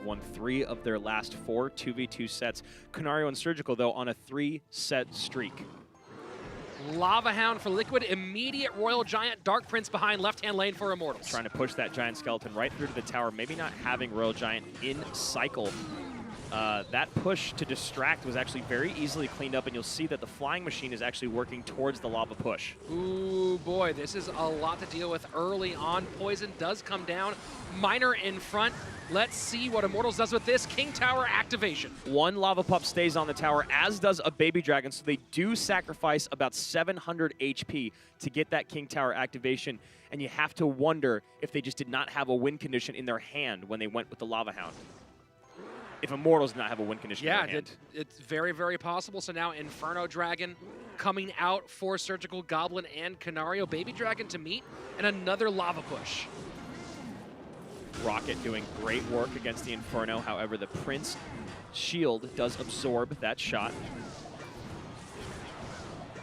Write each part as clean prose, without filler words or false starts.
won 3 of their last 4 2v2 sets. KaNaRiOoo and Surgical, though, on a 3-set streak. Lava Hound for Liquid, immediate Royal Giant, Dark Prince behind left-hand lane for Immortals. Trying to push that Giant Skeleton right through to the tower, maybe not having Royal Giant in cycle. That push to distract was actually very easily cleaned up, and you'll see that the Flying Machine is actually working towards the lava push. Ooh, boy, this is a lot to deal with early on. Poison does come down. Miner in front. Let's see what Immortals does with this. King Tower activation. 1 Lava Pup stays on the tower, as does a Baby Dragon, so they do sacrifice about 700 HP to get that King Tower activation, and you have to wonder if they just did not have a win condition in their hand when they went with the Lava Hound. If Immortals did not have a win condition in their hand. It's very, very possible. So now Inferno Dragon coming out for Surgical Goblin and KaNaRiOoo. Baby Dragon to meet, and another Lava Push. Rocket doing great work against the Inferno. However, the Prince shield does absorb that shot.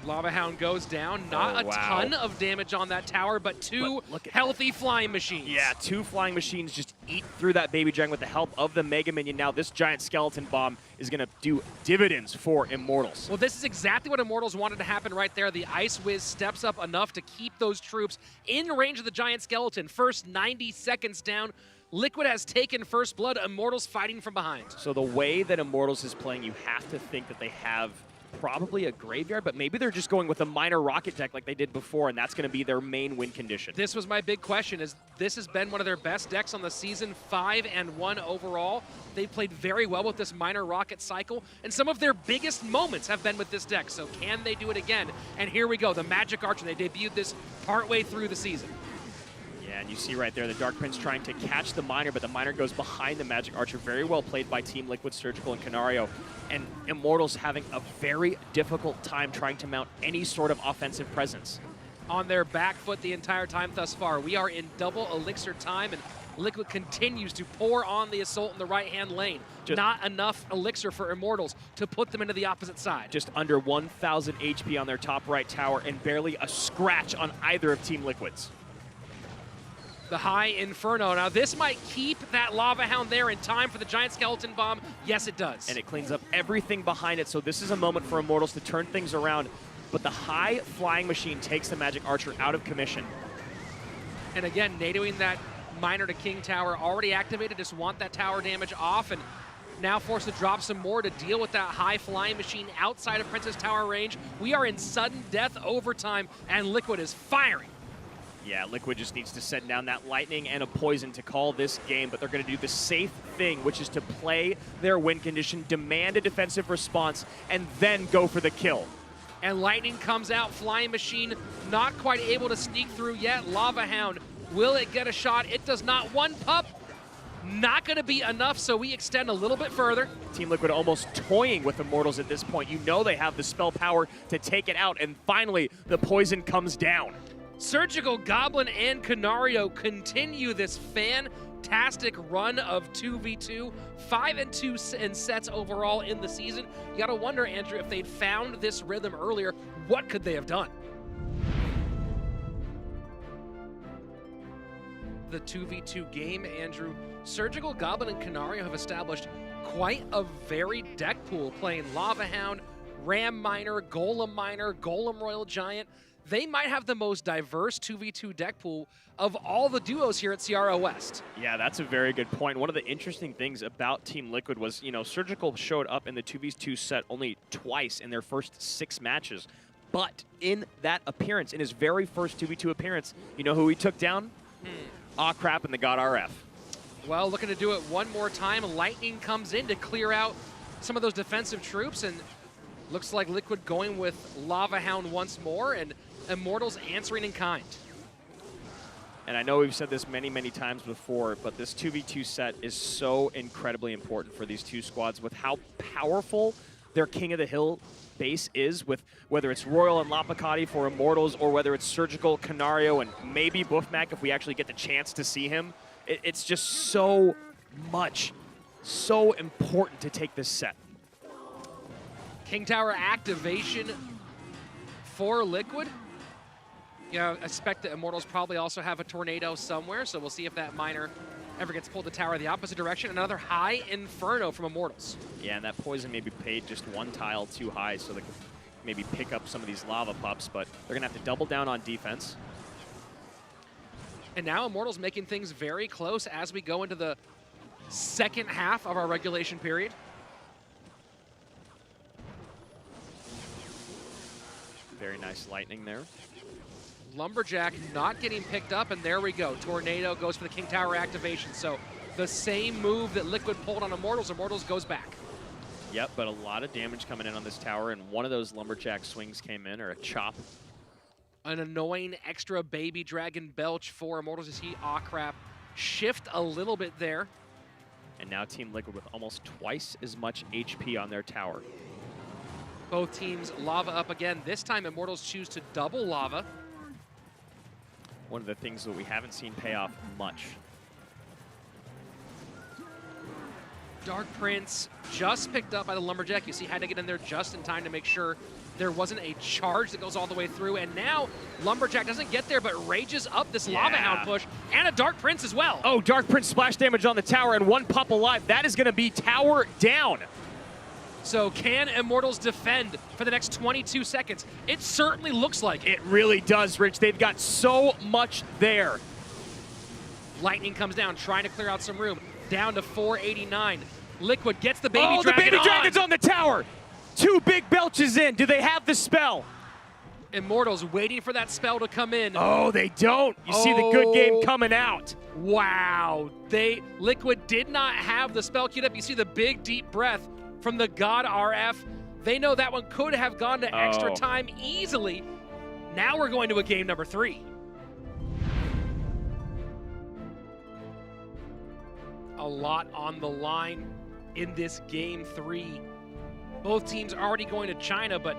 Lava Hound goes down. Not a ton of damage on that tower, but 2 healthy Flying Machines. Yeah, 2 Flying Machines just eat through that Baby Dragon with the help of the Mega Minion. Now this Giant Skeleton Bomb is going to do dividends for Immortals. Well, this is exactly what Immortals wanted to happen right there. The Ice Whiz steps up enough to keep those troops in range of the Giant Skeleton. First 90 seconds down. Liquid has taken first blood. Immortals fighting from behind. So the way that Immortals is playing, you have to think that they have probably a graveyard, but maybe they're just going with a minor rocket deck like they did before, and that's going to be their main win condition. This was my big question, is this has been one of their best decks on the season, 5-1 overall. They've played very well with this minor rocket cycle, and some of their biggest moments have been with this deck, so can they do it again? And here we go, the Magic Archer. They debuted this partway through the season. Yeah, and you see right there the Dark Prince trying to catch the Miner, but the Miner goes behind the Magic Archer. Very well played by Team Liquid Surgical and KaNaRiOoo. And Immortals having a very difficult time trying to mount any sort of offensive presence. On their back foot the entire time thus far. We are in double elixir time, and Liquid continues to pour on the assault in the right-hand lane. Not enough elixir for Immortals to put them into the opposite side. Just under 1,000 HP on their top right tower, and barely a scratch on either of Team Liquid's. The high Inferno. Now this might keep that Lava Hound there in time for the Giant Skeleton Bomb. Yes, it does. And it cleans up everything behind it, so this is a moment for Immortals to turn things around. But the high Flying Machine takes the Magic Archer out of commission. And again, NATOing that Miner to King Tower already activated, just want that tower damage off, and now forced to drop some more to deal with that high Flying Machine outside of Princess Tower range. We are in sudden death overtime, and Liquid is firing. Yeah, Liquid just needs to send down that lightning and a poison to call this game, but they're going to do the safe thing, which is to play their win condition, demand a defensive response, and then go for the kill. And lightning comes out, Flying Machine not quite able to sneak through yet. Lava Hound, will it get a shot? It does not. 1 pup, not going to be enough, so we extend a little bit further. Team Liquid almost toying with Immortals at this point. You know they have the spell power to take it out, and finally the poison comes down. Surgical Goblin and KaNaRiOoo continue this fantastic run of 2v2, 5-2 in sets overall in the season. You gotta wonder, Andrew, if they'd found this rhythm earlier, what could they have done? The 2v2 game, Andrew, Surgical Goblin and KaNaRiOoo have established quite a varied deck pool, playing Lava Hound, Ram Miner, Golem Royal Giant. They might have the most diverse 2v2 deck pool of all the duos here at CRO West. Yeah, that's a very good point. One of the interesting things about Team Liquid was, you know, Surgical showed up in the 2v2 set only twice in their first 6 matches. But in that appearance, in his very first 2v2 appearance, you know who he took down? craaap and thegod RF. Well, looking to do it one more time. Lightning comes in to clear out some of those defensive troops, and looks like Liquid going with Lava Hound once more, and Immortals answering in kind. And I know we've said this many, many times before, but this 2v2 set is so incredibly important for these two squads with how powerful their King of the Hill base is, with whether it's Royal and Lapakati for Immortals or whether it's Surgical, KaNaRiOoo, and maybe Boofmac if we actually get the chance to see him. It's just so much, so important to take this set. King Tower activation for Liquid. You know, I expect that Immortals probably also have a tornado somewhere, so we'll see if that Miner Ever gets pulled the tower the opposite direction. Another high Inferno from Immortals. Yeah, and that poison maybe paid just one tile too high, so they could maybe pick up some of these lava pups, but they're going to have to double down on defense. And now Immortals making things very close as we go into the second half of our regulation period. Very nice lightning there. Lumberjack not getting picked up, and there we go. Tornado goes for the King Tower activation. So the same move that Liquid pulled on Immortals, Immortals goes back. Yep, but a lot of damage coming in on this tower, and one of those Lumberjack swings came in, or a chop. An annoying extra baby dragon belch for Immortals to see craaap shift a little bit there. And now Team Liquid with almost twice as much HP on their tower. Both teams lava up again. This time Immortals choose to double lava. One of the things that we haven't seen pay off much. Dark Prince just picked up by the Lumberjack. You see, had to get in there just in time to make sure there wasn't a charge that goes all the way through. And now Lumberjack doesn't get there, but rages up this Lava Hound push, and a Dark Prince as well. Oh, Dark Prince splash damage on the tower and one pup alive. That is going to be tower down. So can Immortals defend for the next 22 seconds? It certainly looks like it. It really does, Rich. They've got so much there. Lightning comes down, trying to clear out some room. Down to 489. Liquid gets the baby dragon the baby dragon's on the tower. Two big belches in. Do they have the spell? Immortals waiting for that spell to come in. Oh, they don't. You see the good game coming out. Wow. Liquid did not have the spell queued up. You see the big deep breath from the God RF. They know that one could have gone to extra time easily. Now we're going to a game number 3. A lot on the line in this game 3. Both teams already going to China, but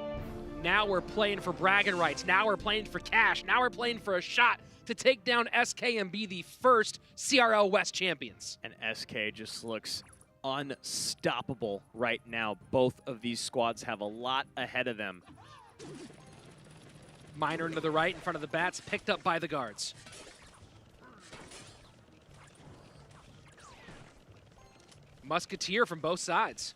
now we're playing for bragging rights. Now we're playing for cash. Now we're playing for a shot to take down SK and be the first CRL West champions. And SK just looks unstoppable right now. Both of these squads have a lot ahead of them. Miner into the right in front of the bats, picked up by the guards. Musketeer from both sides.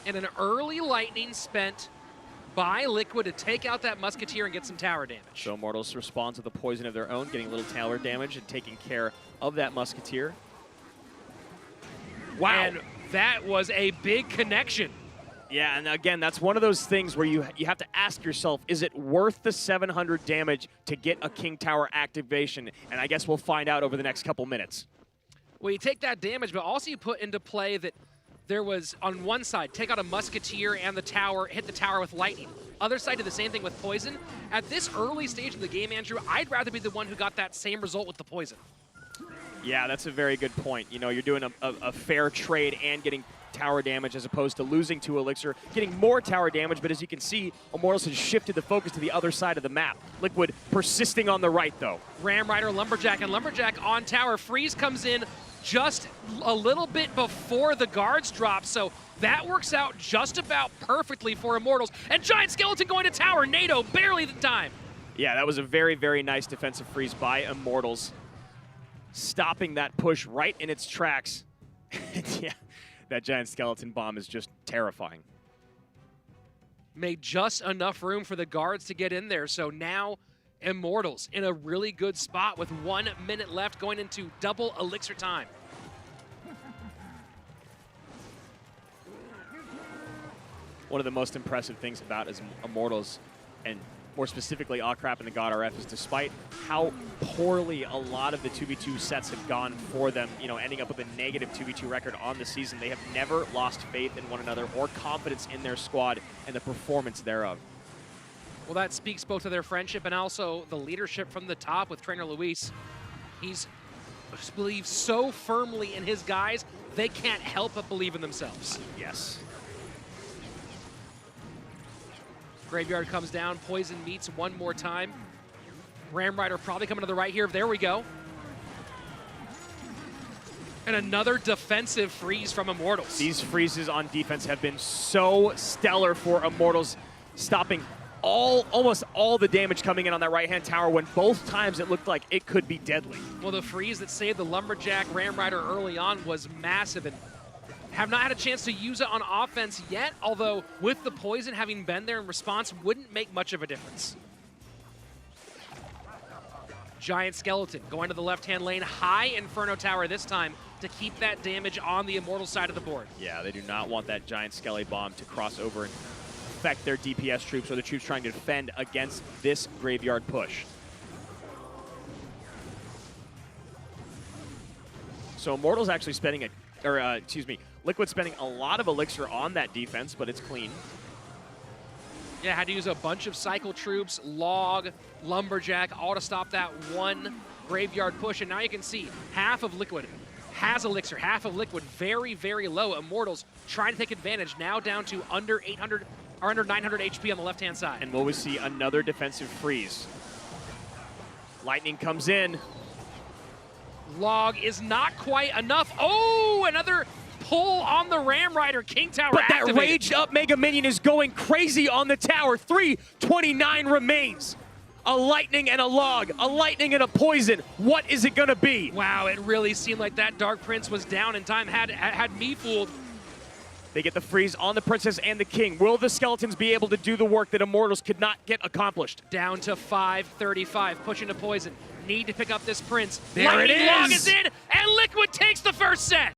And an early lightning spent by Liquid to take out that Musketeer and get some tower damage. So Immortals respond to the poison of their own, getting a little tower damage and taking care of that Musketeer. Wow. And that was a big connection. Yeah, and again, that's one of those things where you have to ask yourself, is it worth the 700 damage to get a King Tower activation? And I guess we'll find out over the next couple minutes. Well, you take that damage, but also you put into play that there was, on one side, take out a Musketeer and the tower, hit the tower with lightning. Other side did the same thing with poison. At this early stage of the game, Andrew, I'd rather be the one who got that same result with the poison. Yeah, that's a very good point. You know, you're doing a fair trade and getting tower damage as opposed to losing to Elixir, getting more tower damage, but as you can see, Immortals has shifted the focus to the other side of the map. Liquid persisting on the right, though. Ram Rider, Lumberjack, and Lumberjack on tower. Freeze comes in just a little bit before the guards drop, so that works out just about perfectly for Immortals. And Giant Skeleton going to tower. NATO barely the time. Yeah, that was a very, very nice defensive freeze by Immortals, stopping that push right in its tracks. Yeah, that Giant Skeleton bomb is just terrifying. Made just enough room for the guards to get in there, so now Immortals in a really good spot with 1 minute left going into double Elixir time. One of the most impressive things about Immortals, and more specifically craaap and the God RF, is despite how poorly a lot of the 2v2 sets have gone for them, you know, ending up with a negative 2v2 record on the season, they have never lost faith in one another or confidence in their squad and the performance thereof. Well, that speaks both to their friendship and also the leadership from the top with trainer Luis. He's believes so firmly in his guys, they can't help but believe in themselves. Yes. Graveyard comes down, poison meets one more time. Ram Rider probably coming to the right here. There we go. And another defensive freeze from Immortals. These freezes on defense have been so stellar for Immortals, stopping almost all the damage coming in on that right-hand tower when both times it looked like it could be deadly. Well, the freeze that saved the Lumberjack Ram Rider early on was massive, and have not had a chance to use it on offense yet, although with the poison having been there in response wouldn't make much of a difference. Giant Skeleton going to the left-hand lane, high Inferno Tower this time to keep that damage on the Immortal side of the board. Yeah, they do not want that Giant Skelly Bomb to cross over and affect their DPS troops or the troops trying to defend against this graveyard push. So Immortals actually spending Liquid spending a lot of elixir on that defense, but it's clean. Yeah, had to use a bunch of cycle troops, log, lumberjack, all to stop that one graveyard push. And now you can see half of Liquid has elixir, half of Liquid very, very low. Immortals trying to take advantage, now down to under 800 or under 900 HP on the left-hand side. And will we see another defensive freeze? Lightning comes in. Log is not quite enough. Oh, another pull on the Ram Rider. King Tower But that activated. raged up Mega Minion is going crazy on the tower. 329 remains. A lightning and a log, a lightning and a poison. What is it gonna be? Wow, it really seemed like that Dark Prince was down in time, had me fooled. They get the freeze on the Princess and the King. Will the Skeletons be able to do the work that Immortals could not get accomplished? Down to 535, pushing to poison. Need to pick up this Prince. There Lightning it is! Log is in, and Liquid takes the first set.